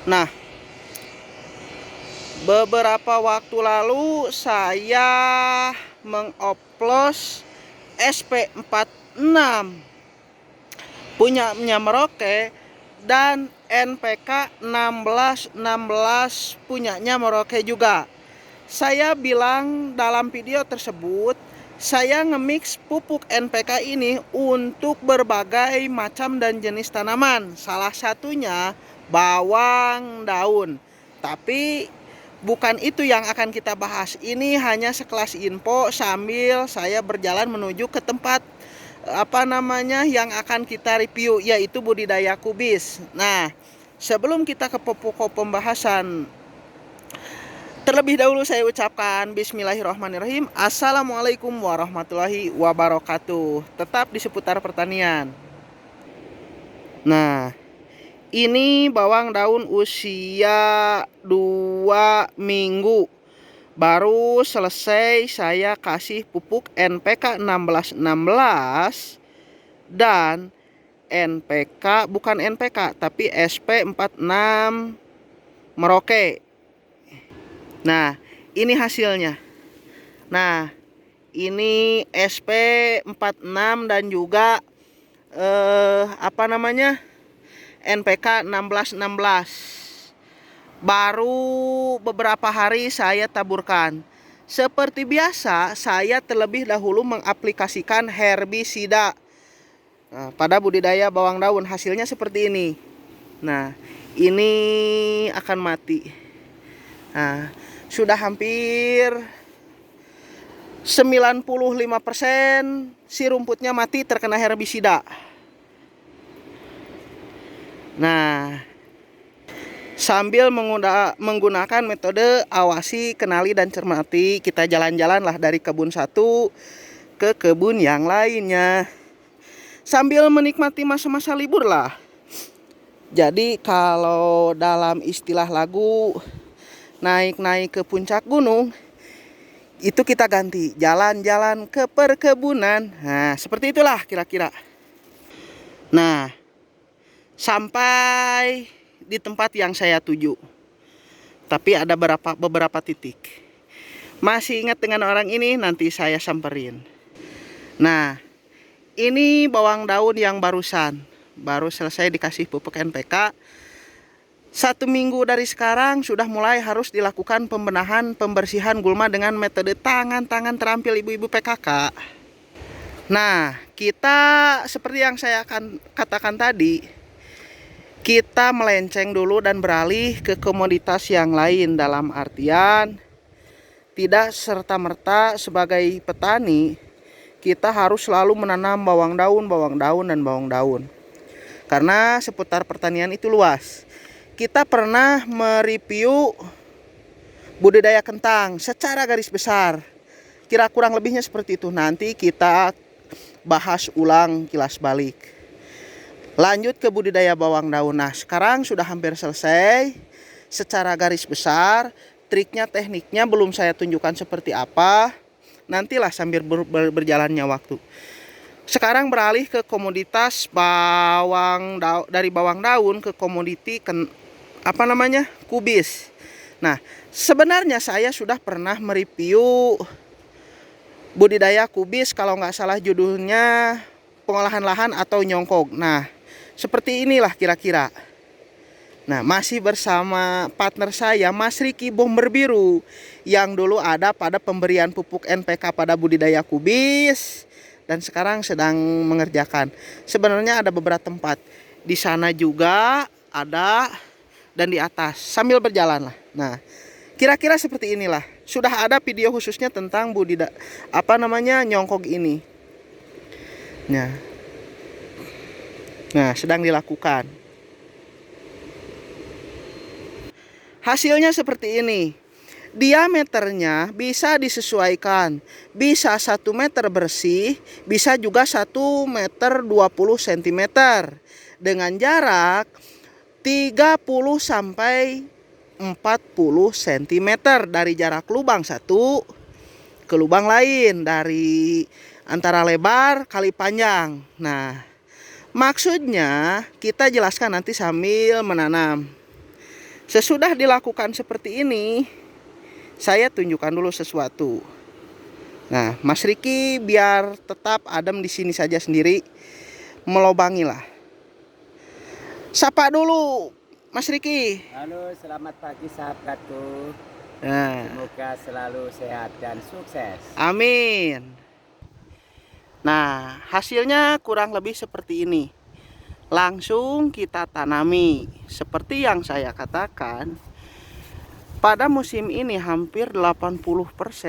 Nah, beberapa waktu lalu saya mengoplos SP46 punyanya Merauke dan NPK 1616 punyanya Merauke juga. Saya bilang dalam video tersebut, saya nge-mix pupuk NPK ini untuk berbagai macam dan jenis tanaman. Salah satunya bawang daun. Tapi bukan itu yang akan kita bahas. Ini hanya sekelas info sambil saya berjalan menuju ke tempat yang akan kita review, yaitu budidaya kubis. Nah, sebelum kita ke pokok pembahasan, terlebih dahulu saya ucapkan bismillahirrahmanirrahim. Assalamualaikum warahmatullahi wabarakatuh. Tetap di seputar pertanian. Nah, ini bawang daun usia 2 minggu. Baru selesai saya kasih pupuk NPK 1616 dan bukan NPK tapi SP46 Merauke. Nah, ini hasilnya. Nah, ini SP46 dan juga NPK 1616. Baru beberapa hari saya taburkan. Seperti biasa, saya terlebih dahulu mengaplikasikan herbisida pada budidaya bawang daun. Hasilnya seperti ini. Nah, ini akan mati. Nah, sudah hampir 95% si rumputnya mati terkena herbisida. Nah, sambil menggunakan metode awasi, kenali, dan cermati, kita jalan-jalan lah dari kebun satu ke kebun yang lainnya, sambil menikmati masa-masa libur lah. Jadi kalau dalam istilah lagu, naik-naik ke puncak gunung, itu kita ganti jalan-jalan ke perkebunan. Nah, seperti itulah kira-kira. Nah, sampai di tempat yang saya tuju, tapi ada beberapa titik. Masih ingat dengan orang ini? Nanti saya samperin. Nah, ini bawang daun yang baru selesai dikasih pupuk NPK. 1 minggu dari sekarang sudah mulai harus dilakukan pembersihan gulma dengan metode tangan-tangan terampil ibu-ibu PKK. Nah, kita seperti yang saya akan katakan tadi, kita melenceng dulu dan beralih ke komoditas yang lain. Dalam artian, tidak serta-merta sebagai petani kita harus selalu menanam bawang daun. Karena seputar pertanian itu luas. Kita pernah mereview budidaya kentang secara garis besar. Kurang lebihnya seperti itu. Nanti kita bahas ulang kilas balik. Lanjut ke budidaya bawang daun. Nah, sekarang sudah hampir selesai secara garis besar. Triknya, tekniknya belum saya tunjukkan seperti apa. Nantilah sambil berjalannya waktu. Sekarang beralih ke komoditas dari bawang daun ke komoditi kubis. Nah, sebenarnya saya sudah pernah mereview budidaya kubis, kalau nggak salah judulnya pengolahan lahan atau nyongkog. Nah, seperti inilah kira-kira. Nah, masih bersama partner saya, Mas Riki Bomber Biru, yang dulu ada pada pemberian pupuk NPK pada budidaya kubis dan sekarang sedang mengerjakan. Sebenarnya ada beberapa tempat. Di sana juga ada dan di atas, sambil berjalan lah. Nah, kira-kira seperti inilah. Sudah ada video khususnya tentang nyongkog ini. Nah, sedang dilakukan. Hasilnya seperti ini. Diameternya bisa disesuaikan. Bisa 1 meter bersih, bisa juga 1 meter 20 cm. Dengan jarak 30 sampai 40 cm dari jarak lubang satu ke lubang lain, dari antara lebar kali panjang. Nah, maksudnya kita jelaskan nanti sambil menanam. Sesudah dilakukan seperti ini, saya tunjukkan dulu sesuatu. Nah, Mas Riki biar tetap adem di sini saja sendiri, melobangi lah. Sapa dulu, Mas Riki. Halo, selamat pagi sahabatku. Nah, Semoga selalu sehat dan sukses. amin. Nah, hasilnya kurang lebih seperti ini. Langsung kita tanami. Seperti yang saya katakan, pada musim ini hampir 80%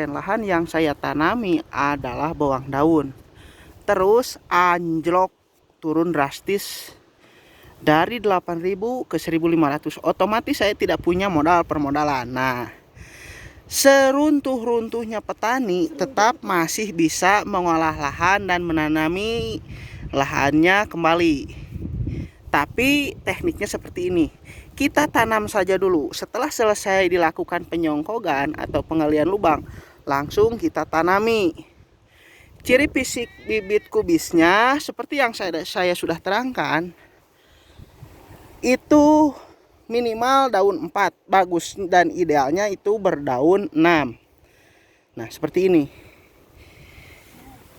lahan yang saya tanami adalah bawang daun. Terus anjlok, turun drastis dari 8.000 ke 1.500. Otomatis saya tidak punya modal permodalan. Nah, seruntuh-runtuhnya petani tetap masih bisa mengolah lahan dan menanami lahannya kembali. Tapi tekniknya seperti ini. Kita tanam saja dulu. Setelah selesai dilakukan penyongkogan atau penggalian lubang, langsung kita tanami. Ciri fisik bibit kubisnya seperti yang saya sudah terangkan. Itu minimal daun 4, bagus dan idealnya itu berdaun 6. Nah, seperti ini.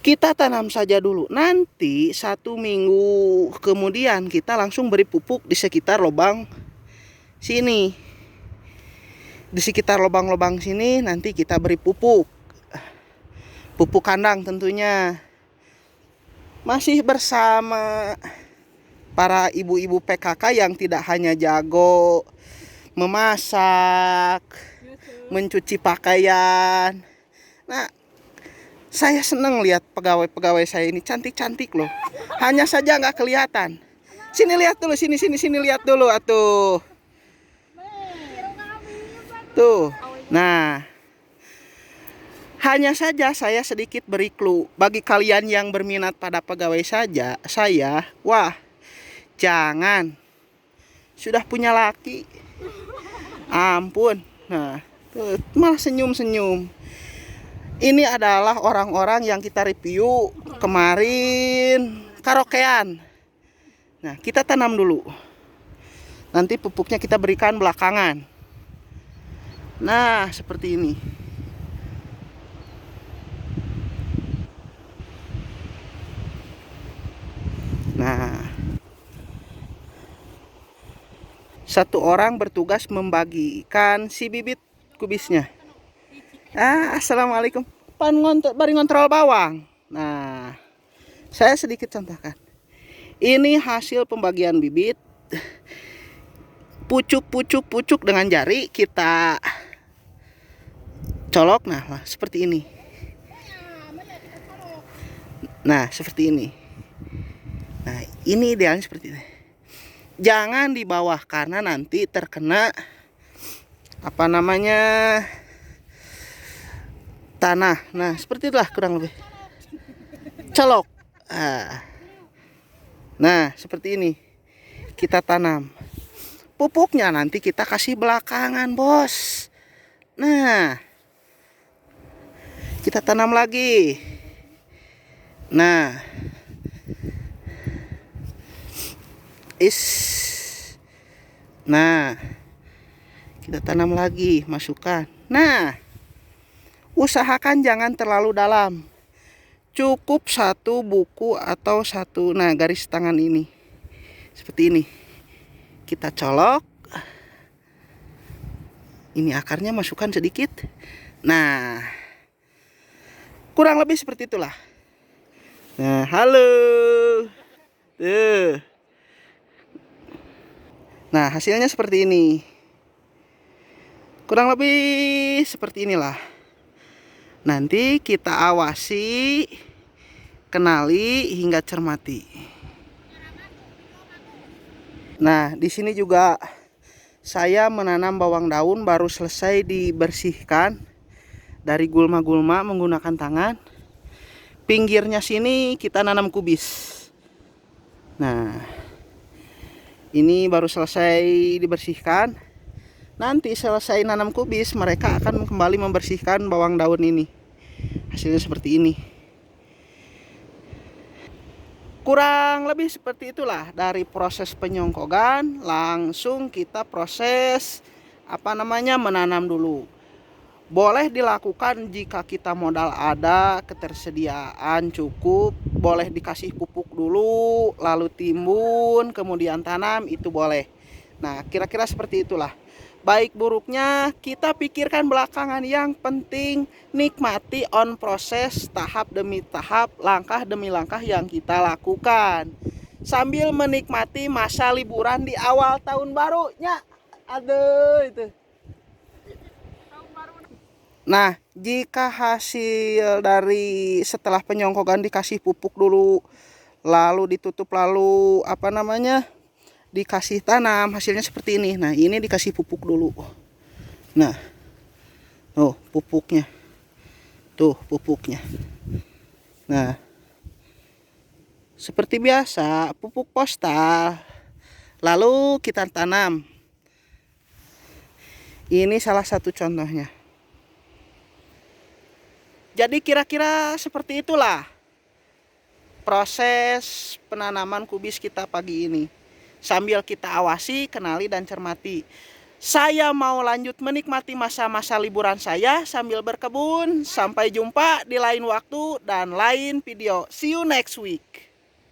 Kita tanam saja dulu. Nanti 1 minggu kemudian kita langsung beri pupuk di sekitar lubang sini. Di sekitar lubang-lubang sini nanti kita beri pupuk. Pupuk kandang tentunya. Masih bersama para ibu-ibu PKK yang tidak hanya jago memasak, mencuci pakaian. Nah, saya senang lihat pegawai-pegawai saya ini cantik-cantik loh. Hanya saja nggak kelihatan. Sini lihat dulu, sini lihat dulu atuh. Tuh. Nah, hanya saja saya sedikit beri clue bagi kalian yang berminat pada pegawai saya, wah, jangan. Sudah punya laki. Ampun. Nah, tuh, malah senyum-senyum. Ini adalah orang-orang yang kita review kemarin karaokean. Nah, kita tanam dulu. Nanti pupuknya kita berikan belakangan. Nah, seperti ini. Nah, satu orang bertugas membagikan si bibit kubisnya. Assalamualaikum. Bari ngontrol bawang. Nah, saya sedikit contohkan. Ini hasil pembagian bibit. Pucuk dengan jari kita colok. Nah, seperti ini. Nah, seperti ini. Nah, ini idealnya seperti ini. Jangan di bawah karena nanti terkena tanah. Nah, seperti itulah kurang lebih. Colok. Nah, seperti ini. Kita tanam. Pupuknya nanti kita kasih belakangan, bos. Nah, kita tanam lagi. Nah, nah, kita tanam lagi, masukkan. Nah, usahakan jangan terlalu dalam. Cukup 1 buku atau 1 garis tangan ini. Seperti ini. Kita colok. Ini akarnya masukkan sedikit. Nah, kurang lebih seperti itulah. Nah, halo. Tuh. Nah, hasilnya seperti ini. Kurang lebih seperti inilah. Nanti kita awasi, kenali hingga cermati. Nah, di sini juga saya menanam bawang daun baru selesai dibersihkan dari gulma-gulma menggunakan tangan. Pinggirnya sini kita nanam kubis. Nah, ini baru selesai dibersihkan. Nanti selesai nanam kubis, mereka akan kembali membersihkan bawang daun ini. Hasilnya seperti ini. Kurang lebih seperti itulah, dari proses penyongkogan langsung kita proses menanam dulu. Boleh dilakukan jika kita modal ada, ketersediaan cukup, boleh dikasih pupuk dulu, lalu timbun, kemudian tanam, itu boleh. Nah, kira-kira seperti itulah. Baik buruknya kita pikirkan belakangan, yang penting nikmati on proses, tahap demi tahap, langkah demi langkah yang kita lakukan. Sambil menikmati masa liburan di awal tahun barunya. Aduh itu. Nah, jika hasil dari setelah penyongkokan dikasih pupuk dulu, lalu ditutup, lalu dikasih tanam, hasilnya seperti ini. Nah, ini dikasih pupuk dulu. Nah, tuh pupuknya. Tuh pupuknya. Nah, seperti biasa, pupuk postal. Lalu kita tanam. Ini salah satu contohnya. Jadi kira-kira seperti itulah proses penanaman kubis kita pagi ini. Sambil kita awasi, kenali, dan cermati. Saya mau lanjut menikmati masa-masa liburan saya sambil berkebun. Sampai jumpa di lain waktu dan lain video. See you next week.